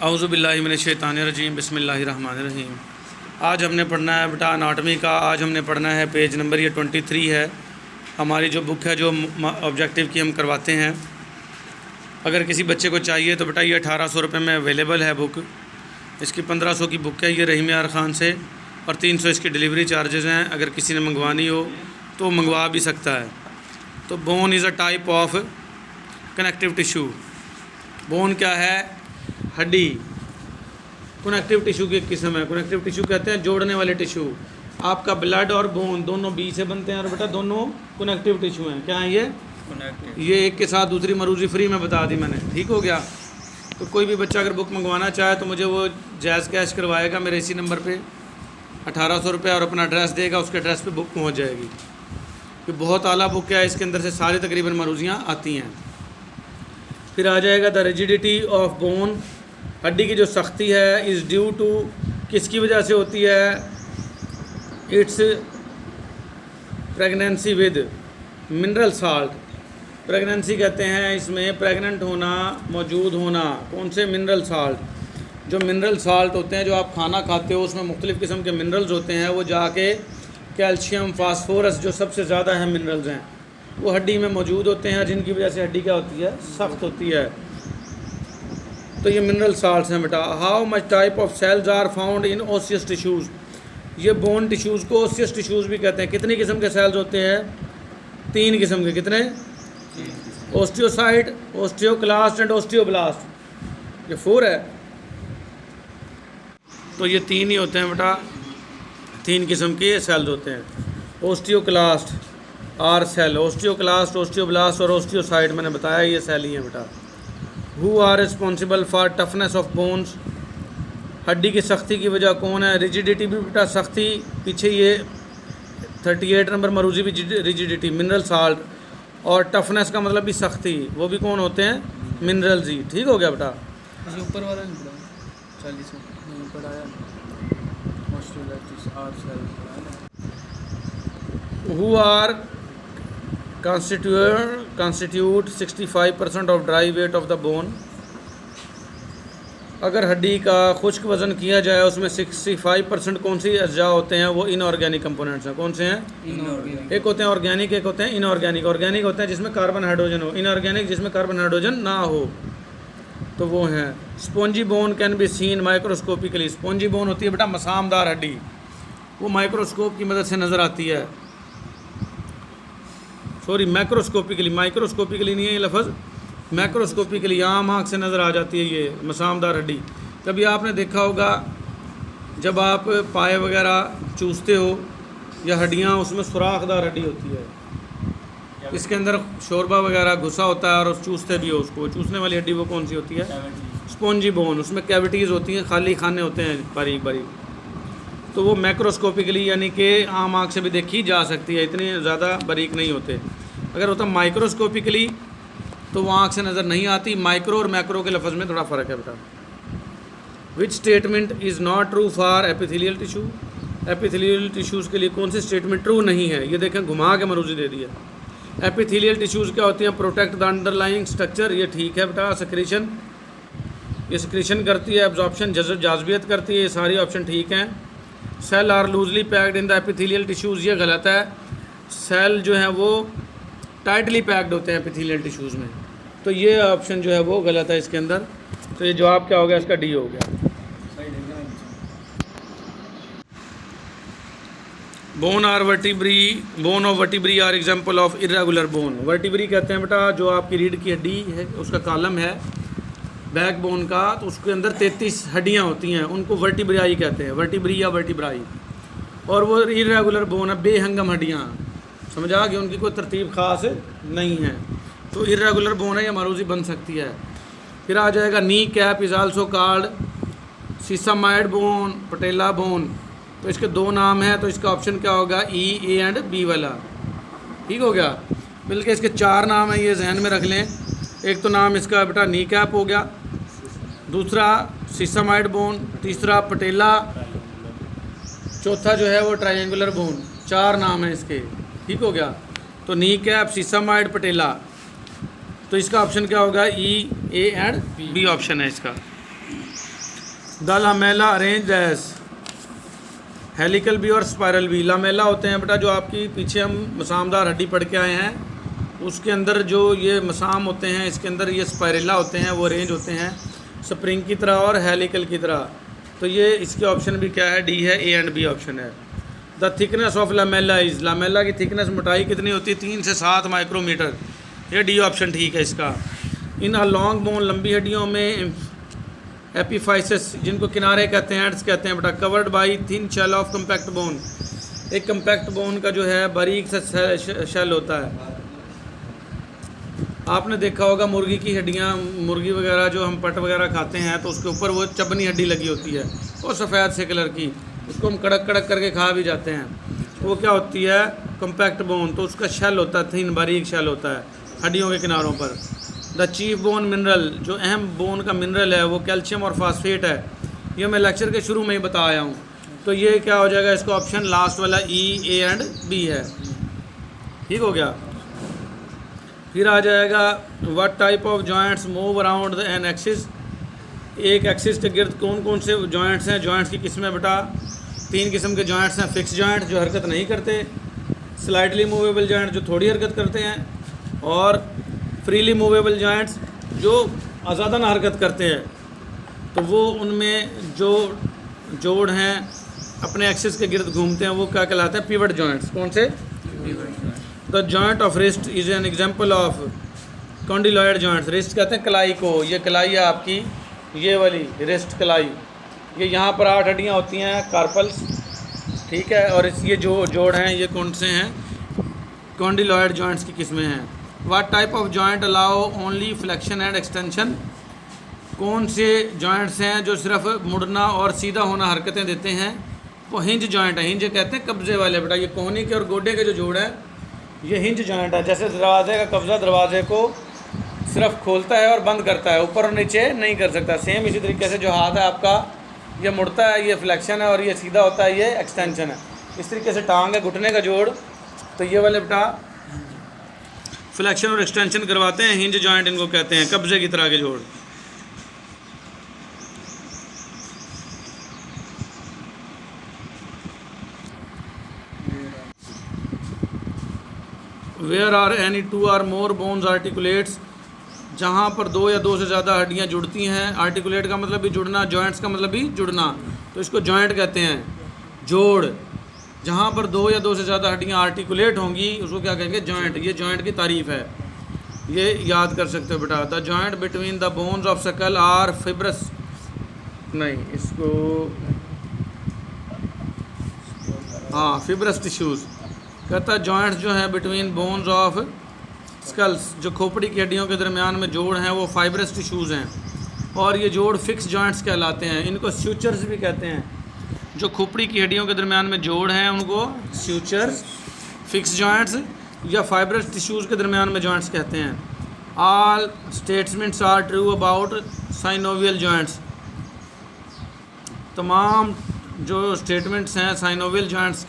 औज़ु बिल्लाहि मिनश्शैतानिर्रजीम बिस्मिल्लाहिर्रहमानिर्रहीम। आज हमने पढ़ना है बेटा अनाटमी का। आज हमने पढ़ना है पेज नंबर ये 23 है हमारी जो बुक है, जो ऑब्जेक्टिव की हम करवाते हैं। अगर किसी बच्चे को चाहिए तो बेटा ये 1800 रुपये में अवेलेबल है बुक। इसकी 1500 की बुक है ये रहीम यार ख़ान से, और 300 इसकी डिलीवरी चार्जेस हैं। अगर किसी ने मंगवानी हो तो मंगवा भी सकता है। तो bone is a type of connective tissue. Bone क्या है? हड्डी। कनेक्टिव टिश्यू की एक किस्म है। कनेक्टिव टिश्यू कहते हैं जोड़ने वाले टिश्यू। आपका ब्लड और बोन दोनों बी से बनते हैं, और बेटा दोनों कनेक्टिव टिश्यू हैं। क्या है ये एक के साथ दूसरी मरूजी फ्री में बता दी मैंने, ठीक हो गया। तो कोई भी बच्चा अगर बुक मंगवाना चाहे तो मुझे वो जायज़ कैश करवाएगा मेरे इसी नंबर पे 1800 रुपये, और अपना एड्रेस देगा, उसके एड्रेस पे बुक पहुंच जाएगी। ये बहुत आला बुक है, इसके अंदर से सारी तकरीबन मरूजियाँ आती हैं। फिर आ जाएगा द रिजिडिटी ऑफ बोन। हड्डी की जो सख्ती है इज़ ड्यू टू, किसकी वजह से होती है? It's pregnancy with mineral salt. Pregnancy कहते हैं इसमें प्रेग्नेंट होना, मौजूद होना। कौन से? Mineral salt. जो मिनरल साल्ट होते हैं, जो आप खाना खाते हो उसमें मुख्तलिफ़ किस्म के मिनरल्स होते हैं, वो जाके कैल्शियम, फास्फोरस, जो सबसे ज़्यादा है मिनरल्स हैं, वो हड्डी में मौजूद होते हैं, जिनकी वजह से हड्डी क्या होती है? सख्त होती है। तो ये मिनरल साल्ट्स हैं बेटा। How much type of cells are found in osseous tissues. ये बोन टिश्यूज़ को ओसियस टिश्यूज़ भी कहते हैं। कितनी किस्म के सेल्स होते हैं? 3 किस्म के। कितने? Osteocyte, osteoclast and osteoblast. ये 4 है। तो ये 3 ही होते हैं बेटा, 3 किस्म के सेल्स होते हैं। Osteoclast are cell, osteoclast, osteoblast और ओस्टियोसाइट मैंने बताया ये सेल ही हैं बेटा। Who are responsible for toughness of bones. हड्डी की सख्ती की वजह कौन है? रिजिडिटी भी बेटा सख्ती, पीछे ये 38 नंबर मरूजी भी रिजिडिटी, मिनरल साल्ट, और टफनेस का मतलब भी सख्ती, वो भी कौन होते हैं? मिनरल्स ही। ठीक हो गया बेटा। ऊपर वाला नहीं पड़ा 40 में ऊपर आया who are constitute 65% of dry weight of the bone. अगर हड्डी का खुश्क वज़न किया जाए उसमें 65% कौन सी अज्जा होते हैं? वो इनऑर्गेनिक कंपोनेंट्स हैं। कौन से हैं? इनऑर्गेनिक। एक होते हैं ऑर्गेनिक, एक होते हैं इनऑर्गेनिक। ऑर्गेनिक होते हैं जिसमें कार्बन हाइड्रोजन हो, इनऑर्गेनिक जिसमें कार्बन हाइड्रोजन ना हो, तो वो हैं। Spongy bone can be seen microscopically. Spongy bone होती है बेटा मसामदार हड्डी, वो माइक्रोस्कोप की मदद से नज़र आती है। सॉरी, मैक्रोस्कोपिकली, माइक्रोस्कोपिकली नहीं है ये लफ्ज़, मैक्रोस्कोपिकली आम आँख से नज़र आ जाती है ये मसामदार हड्डी। कभी आपने देखा होगा जब आप पाए वगैरह चूसते हो या हड्डियाँ, उसमें सुराखदार हड्डी होती है, इसके अंदर शोरबा वगैरह घुसा होता है और उस चूसते भी हो उसको। चूसने वाली हड्डी वो कौन सी होती है? Spongy bone. उसमें कैविटीज़ होती हैं, खाली खाने होते हैं बारीक बारीक, तो वो मैक्रोस्कोपिकली यानी कि आम आँख से भी देखी जा सकती है, इतने ज़्यादा बारीक नहीं होते। अगर होता माइक्रोस्कोपिकली तो वो आँख से नज़र नहीं आती। माइक्रो और मैक्रो के लफ्ज़ में थोड़ा फ़र्क है बेटा। Which statement is not true for epithelial tissue. Epithelial tissues के लिए कौन सी स्टेटमेंट ट्रू नहीं है? ये देखें, घुमा के मरूजी दे दिया। एपिथेलियल टिश्यूज़ क्या होती हैं? Protect the underlying structure. ये ठीक है बेटा। सिक्रीशन, ये सिक्रीशन करती है। एब्जॉर्प्शन, जाज़बियत करती है। ये सारी ऑप्शन ठीक हैं। Cell are loosely packed in the epithelial tissues, ये गलत है। सेल जो है वो टाइटली पैक्ड होते हैं एपिथेलियल टिश्यूज़ में, तो ये ऑप्शन जो है वो गलत है इसके अंदर। तो ये जवाब क्या हो गया? इसका डी हो गया। Bone are vertebrae, bone of vertebrae are example of irregular bone. Vertebrae कहते हैं बेटा जो आपकी रीढ़ की हड्डी है, उसका कॉलम है बैक बोन का, तो उसके अंदर 33 हड्डियाँ होती हैं, उनको वर्टिब्राई कहते हैं, वर्टिब्री या वर्टिब्राई। और वो इरेगुलर बोन है, बेहंगम हड्डियाँ, समझा कि उनकी कोई तरतीब ख़ास नहीं है, तो इरेगुलर बोन है, या मरूजी बन सकती है। फिर आ जाएगा knee cap is also called sesamoid bone, patella bone. तो इसके 2 नाम हैं, तो इसका ऑप्शन क्या होगा? ई, ए एंड बी वाला। ठीक हो गया। बल्कि इसके 4 नाम हैं, ये जहन में रख लें। एक तो नाम इसका बेटा नी कैप हो गया, दूसरा सीसामाइड बोन, तीसरा पटेला, चौथा जो है वो ट्रायंगुलर बोन। 4 नाम हैं इसके। ठीक हो गया। तो नी कैप, सीसामाइड, पटेला। तो इसका ऑप्शन क्या होगा? E, A and B option है इसका। The lamella arrange as helical भी और स्पायरल भी। लामेला होते हैं बेटा जो आपकी पीछे हम मसामदार हड्डी पढ़ के आए हैं, उसके अंदर जो ये मसाम होते हैं, इसके अंदर ये स्पायरेला होते हैं, वो अरेंज होते हैं स्प्रिंग की तरह और हेलिकल की तरह। तो ये इसके ऑप्शन भी क्या है, डी है, ए एंड बी ऑप्शन है। The thickness of lamella is, lamella की थिकनेस मोटाई कितनी होती है, 3 से 7 माइक्रोमीटर। ये डी ऑप्शन ठीक है इसका। इन अ लॉन्ग बोन, लंबी हड्डियों में एपीफाइसिस, जिनको किनारे कहते हैं, एड्स कहते हैं बेटा, covered by thin shell of compact bone, एक कम्पैक्ट बोन का जो है बारीक सा शेल होता है। आपने देखा होगा मुर्गी की हड्डियाँ, मुर्गी वगैरह जो हम पट वगैरह खाते हैं तो उसके ऊपर वो चबनी हड्डी लगी होती है, वो सफ़ेद से कलर की, उसको हम कड़क कड़क करके खा भी जाते हैं। तो वो क्या होती है, कम्पैक्ट बोन, तो उसका शेल होता है, थिन बारीक शेल होता है हड्डियों के किनारों पर। द चीफ बोन मिनरल, जो अहम बोन का मिनरल है वो कैल्शियम और फास्फेट है। ये मैं लेक्चर के शुरू में ही बता आया हूँ। तो ये क्या हो जाएगा, इसका ऑप्शन लास्ट वाला ई, ए एंड बी है। ठीक हो गया। फिर आ जाएगा what type of joints move around an axis, एक एक्सिस के गिर्द कौन कौन से जॉइंट्स हैं। जॉइंट्स की किस्में बेटा 3 किस्म के जॉइंट्स हैं। फिक्स जॉइंट जो हरकत नहीं करते, स्लाइडली मूवेबल जॉइंट जो थोड़ी हरकत करते हैं, और फ्रीली मूवेबल जॉइंट्स जो आज़ादा ना हरकत करते हैं। तो वो उनमें जो जोड़ हैं अपने एक्सिस के गिर्द घूमते हैं, वो क्या कहलाते हैं, पिवट जॉइंट्स। कौन से, the joint of wrist is an example of condyloid joints. Wrist कहते हैं कलाई को, ये कलाई है आपकी, ये वाली रिस्ट कलाई, ये यहाँ पर 8 हड्डियाँ होती हैं, कार्पल्स, ठीक है। और ये जो जोड़ हैं ये कौन से हैं, कॉन्डिलॉयड जॉइंट्स की किस्में हैं। What type of joint allow only flexion and extension, कौन से जॉइंट्स हैं जो सिर्फ मुड़ना और सीधा होना हरकतें देते हैं, वो हिंज जॉइंट है। हिंज कहते हैं कब्जे वाले बेटा, ये कोहनी के और गोडे के जो जोड़ है ये हिंज जॉइंट है। जैसे दरवाजे का कब्जा दरवाजे को सिर्फ खोलता है और बंद करता है, ऊपर और नीचे नहीं कर सकता। सेम इसी तरीके से जो हाथ है आपका, ये मुड़ता है, ये फ्लेक्शन है, और ये सीधा होता है, ये एक्सटेंशन है। इस तरीके से टांग है, घुटने का जोड़, तो ये वाले बेटा फ्लेक्शन और एक्सटेंशन करवाते हैं, हिंज जॉइंट इनको कहते हैं, कब्जे की तरह के जोड़। वेयर आर एनी 2 और मोर बोन्स आर्टिकुलेट्स, जहाँ पर 2 या 2 से ज़्यादा हड्डियाँ जुड़ती हैं। आर्टिकुलेट का मतलब भी जुड़ना, जॉइंट्स का मतलब भी जुड़ना, तो इसको जॉइंट कहते हैं, जोड़। जहाँ पर 2 या 2 से ज़्यादा हड्डियाँ आर्टिकुलेट होंगी उसको क्या कहेंगे, जॉइंट। ये जॉइंट की तारीफ़ है, ये याद कर सकते हो बेटा। The joint between the bones of सकल आर फिब्रस, नहीं इसको, हाँ फिब्रस टिश्यूज़ कहता है। जॉइंट्स जो हैं बिटवीन बोन्स ऑफ स्कल्स, जो खोपड़ी की हड्डियों के दरमियान में जोड़ हैं वो फाइब्रस टिश्यूज़ हैं, और ये जोड़ फिक्स जॉइंट्स कहलाते हैं। इनको स्यूचर्स भी कहते हैं। जो खोपड़ी की हड्डियों के दरमियान में जोड़ हैं उनको स्यूचर्स, फिक्स जॉइंट्स या फाइब्रस टिश्यूज़ के दरमियान में जॉइंट्स कहते हैं। All statements are true about synovial joints, तमाम जो स्टेटमेंट्स हैं साइनोवियल जॉइंट्स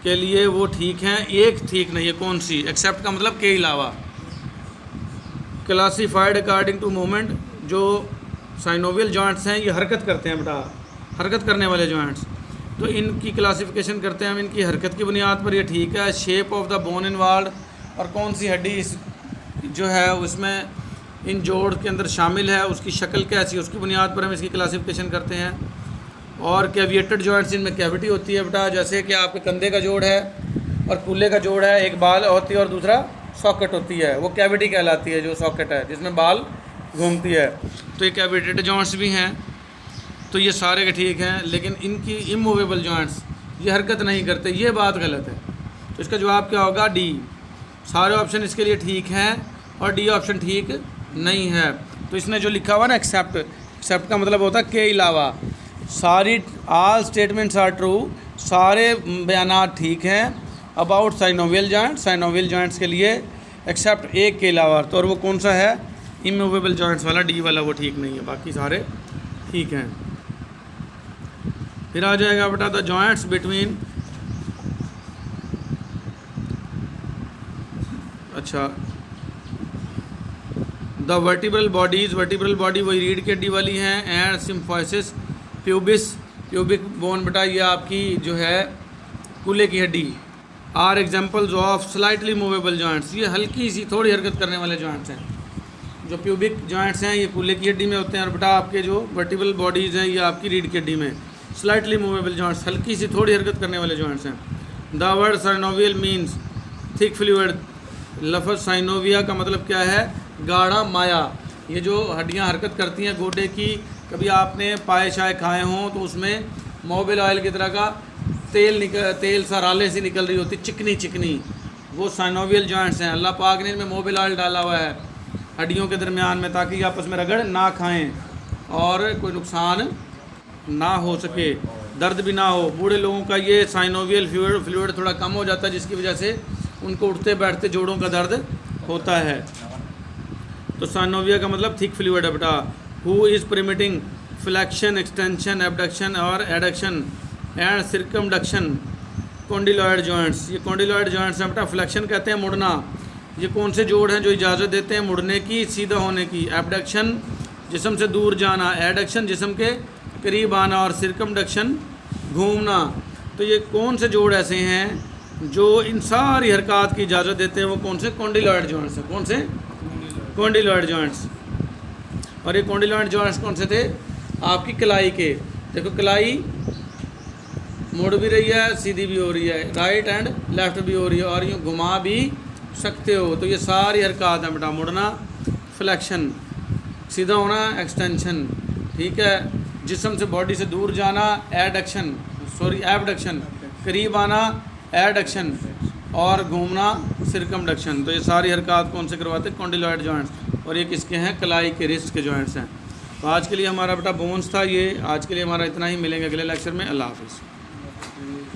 के लिए वो ठीक हैं, एक ठीक नहीं है। कौन सी, एक्सेप्ट का मतलब के अलावा। क्लासिफाइड अकॉर्डिंग टू मूवमेंट, जो साइनोवियल जॉइंट्स हैं ये हरकत करते हैं बेटा, हरकत करने वाले जॉइंट्स, तो इनकी क्लासिफिकेशन करते हैं हम इनकी हरकत की बुनियाद पर, ये ठीक है। Shape of the bone involve, और कौन सी हड्डी जो है उसमें इन जोड़ के अंदर शामिल है, उसकी शक्ल कैसी, उसकी बुनियाद पर हम इसकी क्लासिफिकेशन करते हैं। और कैविएटेड जॉइंट्स, इनमें कैविटी होती है बेटा, जैसे कि आपके कंधे का जोड़ है और कूल्हे का जोड़ है, एक बाल होती है और दूसरा सॉकेट होती है, वो कैविटी कहलाती है, जो सॉकेट है जिसमें बाल घूमती है। तो ये कैविटेड जॉइंट्स भी हैं, तो ये सारे के ठीक हैं। लेकिन इनकी इमूवेबल जॉइंट्स ये हरकत नहीं करते, ये बात गलत है। तो इसका जवाब क्या होगा, डी। सारे ऑप्शन इसके लिए ठीक हैं और डी ऑप्शन ठीक नहीं है। तो इसने जो लिखा हुआ ना एक्सेप्ट, एक्सेप्ट का मतलब होता है के अलावा। सारी ऑल स्टेटमेंट्स आर ट्रू, सारे बयानात ठीक हैं about synovial joint, synovial joints के लिए, एक्सेप्ट एक के अलावा। तो और वो कौन सा है, इमूवेबल जॉइंट्स वाला, डी वाला, वो ठीक नहीं है, बाकी सारे ठीक हैं। फिर आ जाएगा बेटा द जॉइंट्स बिटवीन, अच्छा the vertebral bodies, vertebral body वही रीढ़ की हड्डी वाली हैं। And symphysis pubis, pubic bone बेटा ये आपकी जो है कूल्हे की हड्डी। Are examples of slightly movable joints, ये हल्की सी थोड़ी हरकत करने वाले जॉइंट्स हैं। जो प्यूबिक जॉइंट्स हैं ये कूल्हे की हड्डी में होते हैं, और बेटा आपके जो वर्टिब्रल बॉडीज़ हैं ये आपकी रीढ़ की हड्डी में। स्लाइटली मूवेबल जॉइंट्स, हल्की सी थोड़ी हरकत करने वाले जॉइंट्स हैं। The word synovial means thick fluid, लफ्ज़ साइनोविया का मतलब क्या है? गाढ़ा माया। ये जो हड्डियाँ हरकत करती हैं गोडे की, कभी आपने पाए शाय खाए हों तो उसमें मोबिल ऑयल की तरह का तेल सा राले से निकल रही होती, चिकनी चिकनी, वो साइनोवियल जॉइंट्स हैं। अल्लाह पाक ने इनमें मोबिल ऑयल डाला हुआ है हड्डियों के दरमियान में, ताकि आपस में रगड़ ना खाएं और कोई नुकसान ना हो सके, दर्द भी ना हो। बूढ़े लोगों का ये साइनोवियल फ्लूइड थोड़ा कम हो जाता है, जिसकी वजह से उनको उठते बैठते जोड़ों का दर्द होता है। तो साइनोविया का मतलब थिक फ्लूइड है बेटा। Who is permitting flexion, extension, abduction और एडक्शन एंड सिरकमडक्शन कॉन्डिलॉइड जॉइंट्स। ये कॉन्डिलॉइड जॉइंट्स हैं बेटा। फ्लैक्शन कहते हैं मुड़ना, ये कौन से जोड़ हैं जो इजाज़त देते हैं मुड़ने की, सीधा होने की। एबडक्शन जिस्म से दूर जाना, एडक्शन जिस्म के करीब आना, और सिरकमडक्शन घूमना। तो ये कौन से जोड़ ऐसे हैं जो इन सारी हरकत की इजाज़त देते हैं? वो कौन से? कॉन्डिलॉइड जॉइंट्स हैं। कौन से? Condyloid joints. और ये कॉन्डिलॉइड जॉइंट्स कौन से थे? आपकी कलाई के। देखो कलाई मुड़ भी रही है, सीधी भी हो रही है, राइट एंड लेफ़्ट भी हो रही है, और यूँ घुमा भी सकते हो। तो ये सारी हरकत हैं बेटा। मुड़ना फ्लैक्शन, सीधा होना एक्सटेंशन, ठीक है। जिस्म से बॉडी से दूर जाना एबडक्शन, करीब आना एडक्शन, और घूमना सिरकमडक्शन। तो ये सारी हरकत कौन से करवाते हैं? Condyloid joints. और ये किसके हैं? कलाई के, रिस्ट के जॉइंट्स हैं। तो आज के लिए हमारा बेटा बोन्स था ये। आज के लिए हमारा इतना ही, मिलेंगे अगले लेक्चर में। अल्लाह हाफिज़।